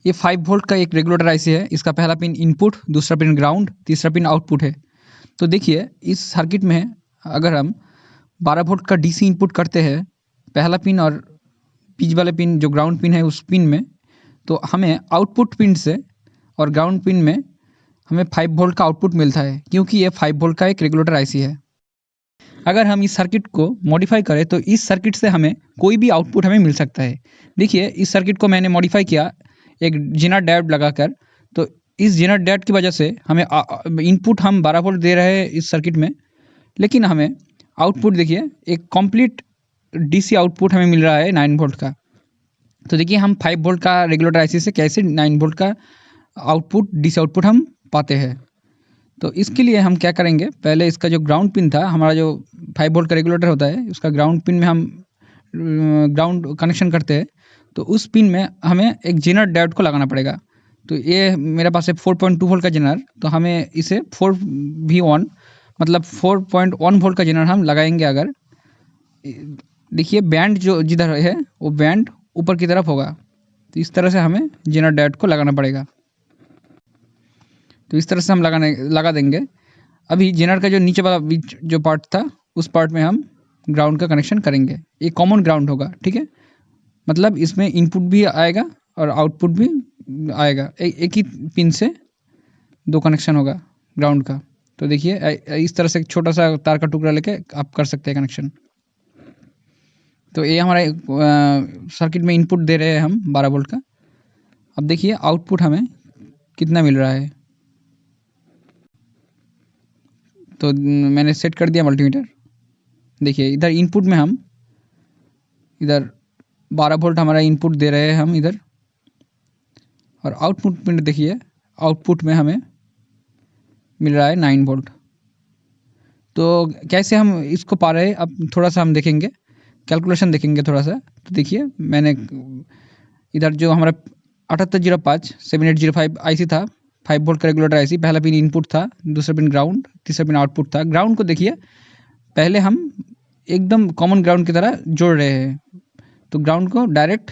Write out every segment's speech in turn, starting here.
ये 5 वोल्ट का एक रेगुलेटर आईसी है। इसका पहला पिन इनपुट, दूसरा पिन ग्राउंड, तीसरा पिन आउटपुट है। तो देखिए इस सर्किट में अगर हम 12 वोल्ट का डीसी इनपुट करते हैं पहला पिन और बीच वाले पिन जो ग्राउंड पिन है उस पिन में, तो हमें आउटपुट पिन से और ग्राउंड पिन में हमें 5 वोल्ट का आउटपुट मिलता है, क्योंकि ये 5 वोल्ट का एक रेगुलेटर आईसी है। अगर हम इस सर्किट को मॉडिफाई करें तो इस सर्किट से हमें कोई भी आउटपुट हमें मिल सकता है। देखिए इस सर्किट को मैंने मॉडिफाई किया एक जेनर डायोड लगाकर, तो इस जेनर डायोड की वजह से हमें इनपुट हम 12 वोल्ट दे रहे हैं इस सर्किट में, लेकिन हमें आउटपुट देखिए एक कंप्लीट डीसी आउटपुट हमें मिल रहा है 9 वोल्ट का। तो देखिए हम 5 वोल्ट का रेगुलेटर आईसी से कैसे 9 वोल्ट का आउटपुट डीसी आउटपुट हम पाते हैं। तो इसके लिए हम क्या करेंगे, पहले इसका जो ग्राउंड पिन था, हमारा जो 5 वोल्ट का रेगुलेटर होता है उसका ग्राउंड पिन में हम ग्राउंड कनेक्शन करते हैं, तो उस पिन में हमें एक जेनर डायोड को लगाना पड़ेगा। तो ये मेरे पास है 4.2 वोल्ट का जेनर, तो हमें इसे 4V1 मतलब 4.1 वोल्ट का जेनर हम लगाएंगे। अगर देखिए बैंड जो जिधर है वो बैंड ऊपर की तरफ होगा, तो इस तरह से हमें जेनर डायोड को लगाना पड़ेगा। तो इस तरह से हम लगा देंगे। अभी जेनर का जो नीचे वाला बीच जो पार्ट था उस पार्ट में हम ग्राउंड का कनेक्शन करेंगे। ये कॉमन ग्राउंड होगा, ठीक है, मतलब इसमें इनपुट भी आएगा और आउटपुट भी आएगा। एक ही पिन से 2 कनेक्शन होगा ग्राउंड का। तो देखिए इस तरह से एक छोटा सा तार का टुकड़ा लेके आप कर सकते हैं कनेक्शन। तो ये हमारा सर्किट में इनपुट दे रहे हैं हम 12 वोल्ट का। अब देखिए आउटपुट हमें कितना मिल रहा है। तो मैंने सेट कर दिया मल्टीमीटर। देखिए इधर इनपुट में हम इधर 12 वोल्ट हमारा इनपुट दे रहे हैं हम इधर, और आउटपुट में देखिए आउटपुट में हमें मिल रहा है 9 वोल्ट। तो कैसे हम इसको पा रहे हैं अब थोड़ा सा हम देखेंगे, कैलकुलेशन देखेंगे थोड़ा सा। तो देखिए मैंने इधर जो हमारा 7805 7805 आईसी था, 5 वोल्ट का रेगुलेटर आईसी, पहला पिन इनपुट था, दूसरा पिन ग्राउंड, तीसरा पिन आउटपुट था। ग्राउंड को देखिए पहले हम एकदम कॉमन ग्राउंड की तरह जोड़ रहे हैं। तो ग्राउंड को डायरेक्ट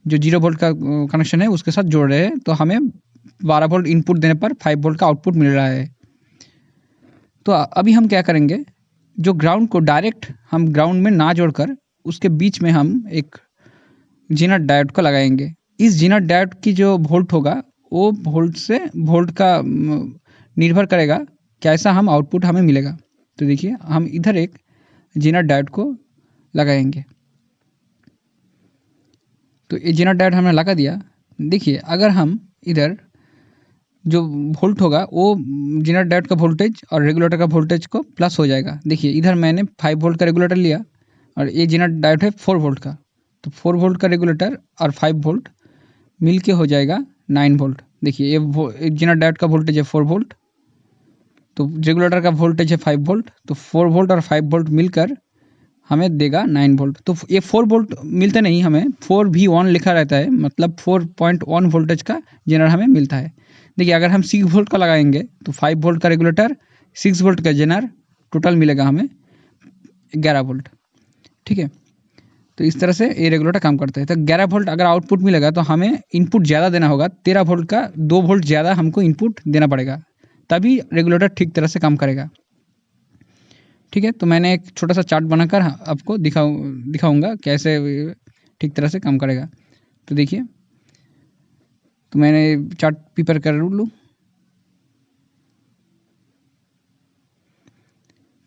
जो 0 वोल्ट का कनेक्शन है उसके साथ जोड़ रहे हैं, तो हमें 12 वोल्ट इनपुट देने पर 5 वोल्ट का आउटपुट मिल रहा है। तो अभी हम क्या करेंगे, जो ग्राउंड को डायरेक्ट हम ग्राउंड में ना जोड़कर उसके बीच में हम एक जेनर डायोड को लगाएंगे। इस जेनर डायोड की जो वोल्ट होगा वो वोल्ट से वोल्ट का निर्भर करेगा कैसा हम आउटपुट हमें मिलेगा। तो देखिए हम इधर एक जेनर डायोड को लगाएंगे। तो ये जेनर डायोड हमने लगा दिया। देखिए अगर हम इधर जो वोल्ट होगा वो जेनर डायोड का वोल्टेज और रेगुलेटर का वोल्टेज को प्लस हो जाएगा। देखिए इधर मैंने 5 वोल्ट का रेगुलेटर लिया और ये जेनर डायोड है 4 वोल्ट का, तो 4 वोल्ट का रेगुलेटर और 5 वोल्ट मिल के हो जाएगा 9 वोल्ट। देखिए ये जेनर डायोड का वोल्टेज है 4 वोल्ट, तो रेगुलेटर का वोल्टेज है 5 वोल्ट, तो 4 वोल्ट और 5 वोल्ट मिलकर हमें देगा 9 वोल्ट। तो ये 4 वोल्ट मिलते नहीं, हमें 4V1 लिखा रहता है, मतलब 4.1 वोल्टेज का जेनर हमें मिलता है। देखिए अगर हम 6 वोल्ट का लगाएंगे तो 5 वोल्ट का रेगुलेटर, 6 वोल्ट का जेनर, टोटल मिलेगा हमें 11 वोल्ट, ठीक है। तो इस तरह से ये रेगुलेटर काम करता है। तो 11 वोल्ट अगर आउटपुट मिलेगा तो हमें इनपुट ज़्यादा देना होगा, 13 वोल्ट का 2 वोल्ट ज़्यादा हमको इनपुट देना पड़ेगा, तभी रेगुलेटर ठीक तरह से काम करेगा, ठीक है। तो मैंने एक छोटा सा चार्ट बनाकर आपको दिखाऊंगा कैसे ठीक तरह से काम करेगा। तो देखिए, तो मैंने चार्ट प्रिपेयर कर लूँ।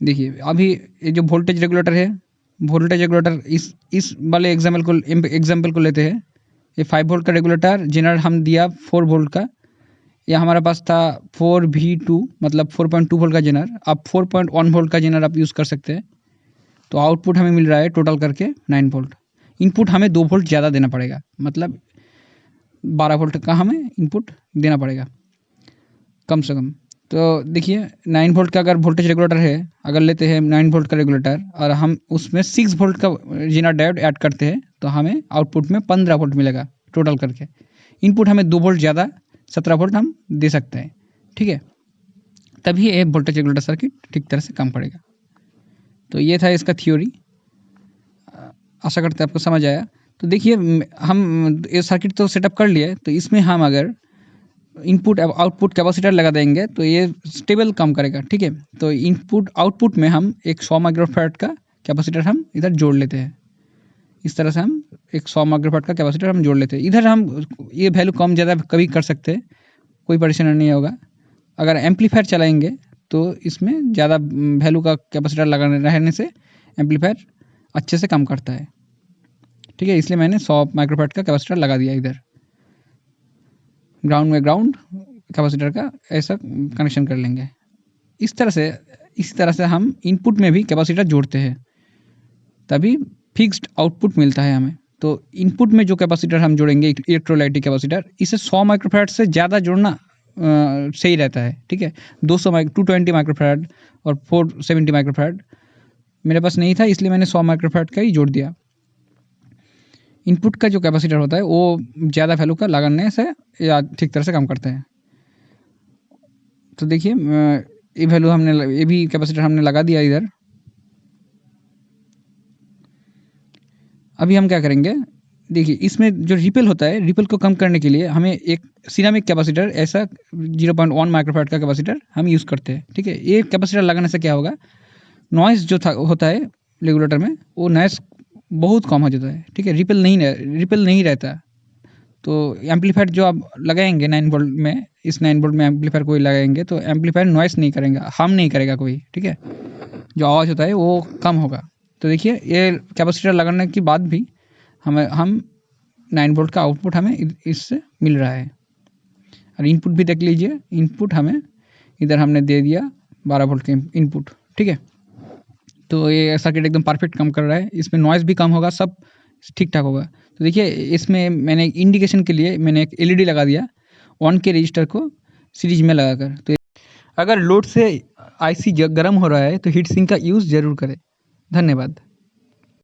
देखिए अभी ये जो वोल्टेज रेगुलेटर है, वोल्टेज रेगुलेटर इस वाले एग्जाम्पल को लेते हैं। ये 5 वोल्ट का रेगुलेटर जेनर हम दिया 4 वोल्ट का, या हमारे पास था 4V2 मतलब 4.2 वोल्ट का जेनर। आप 4.1 वोल्ट का जेनर आप यूज़ कर सकते हैं। तो आउटपुट हमें मिल रहा है टोटल करके 9 वोल्ट। इनपुट हमें 2 वोल्ट ज़्यादा देना पड़ेगा, मतलब 12 वोल्ट का हमें इनपुट देना पड़ेगा कम से कम। तो देखिए 9 वोल्ट का अगर वोल्टेज रेगुलेटर है, अगर लेते हैं 9 वोल्ट का रेगुलेटर और हम उसमें 6 वोल्ट का जेनर डायोड ऐड करते हैं तो हमें आउटपुट में 15 वोल्ट मिलेगा टोटल करके। इनपुट हमें 2 वोल्ट ज़्यादा 17 वोल्ट हम दे सकते हैं, ठीक है। तभी ये वोल्टेज रेगुलेटर सर्किट ठीक तरह से काम करेगा। तो ये था इसका थ्योरी, आशा करते हैं आपको समझ आया। तो देखिए हम ये सर्किट तो सेटअप कर लिए, तो इसमें हम अगर इनपुट आउटपुट कैपेसिटर लगा देंगे तो ये स्टेबल काम करेगा, ठीक है। तो इनपुट आउटपुट में हम एक 100 माइक्रोफैराड का कैपेसिटर हम इधर जोड़ लेते हैं। इस तरह से हम एक 100 माइक्रोफैराड का कैपेसिटर हम जोड़ लेते हैं। इधर हम ये वैल्यू कम ज़्यादा कभी कर सकते हैं, कोई परेशानी नहीं होगा। अगर एम्पलीफायर चलाएंगे तो इसमें ज़्यादा वैल्यू का कैपेसिटर लगाने रहने से एम्पलीफायर अच्छे से काम करता है, ठीक है। इसलिए मैंने 100 माइक्रोफैराड का कैपेसिटर लगा दिया इधर। ग्राउंड में ग्राउंड कैपेसिटर का ऐसा कनेक्शन कर लेंगे। इसी तरह से हम इनपुट में भी कैपेसिटर जोड़ते हैं, तभी फिक्स्ड आउटपुट मिलता है हमें। तो इनपुट में जो कैपेसिटर हम जोड़ेंगे इलेक्ट्रोलाइटिक कैपेसिटर, इसे 100 माइक्रोफैराड से ज़्यादा जोड़ना सही रहता है, ठीक है। 220 माइक्रोफैराड और 470 माइक्रोफैराड मेरे पास नहीं था, इसलिए मैंने 100 माइक्रोफैराड का ही जोड़ दिया। इनपुट का जो कैपेसिटर होता है वो ज़्यादा वैल्यू का लगाने से या ठीक तरह से काम करता है। तो देखिए ये वैल्यू ये भी कैपेसिटर हमने लगा दिया इधर। अभी हम क्या करेंगे, देखिए इसमें जो रिपल होता है, रिपल को कम करने के लिए हमें एक सिरेमिक कैपेसिटर ऐसा 0.1 माइक्रोफैराड का कैपेसिटर हम यूज़ करते हैं, ठीक है। ये कैपेसिटर लगाने से क्या होगा, नॉइज़ जो होता है रेगुलेटर में, वो नॉइज़ बहुत कम हो जाता है, ठीक है। रिपल नहीं रहता। तो एम्पलीफायर जो आप लगाएंगे 9 वोल्ट में, इस 9 वोल्ट में एम्पलीफायर कोई लगाएंगे तो एम्पलीफायर नॉइस नहीं करेगा, हार्म नहीं करेगा कोई, ठीक है। जो आवाज़ होता है वो कम होगा। तो देखिए ये कैपेसिटर लगाने के बाद भी हम 9 वोल्ट का आउटपुट हमें इससे मिल रहा है। और इनपुट भी देख लीजिए, इनपुट हमें इधर हमने दे दिया 12 वोल्ट के इनपुट, ठीक है। तो ये सर्किट एकदम परफेक्ट काम कर रहा है, इसमें नॉइज़ भी कम होगा, सब ठीक ठाक होगा। तो देखिए इसमें मैंने इंडिकेशन के लिए मैंने एक एलईडी लगा दिया 1 के रजिस्टर को सीरीज में लगाकर। तो अगर लोड से आईसी गर्म हो रहा है तो हीट सिंक का यूज़ ज़रूर करें। धन्यवाद।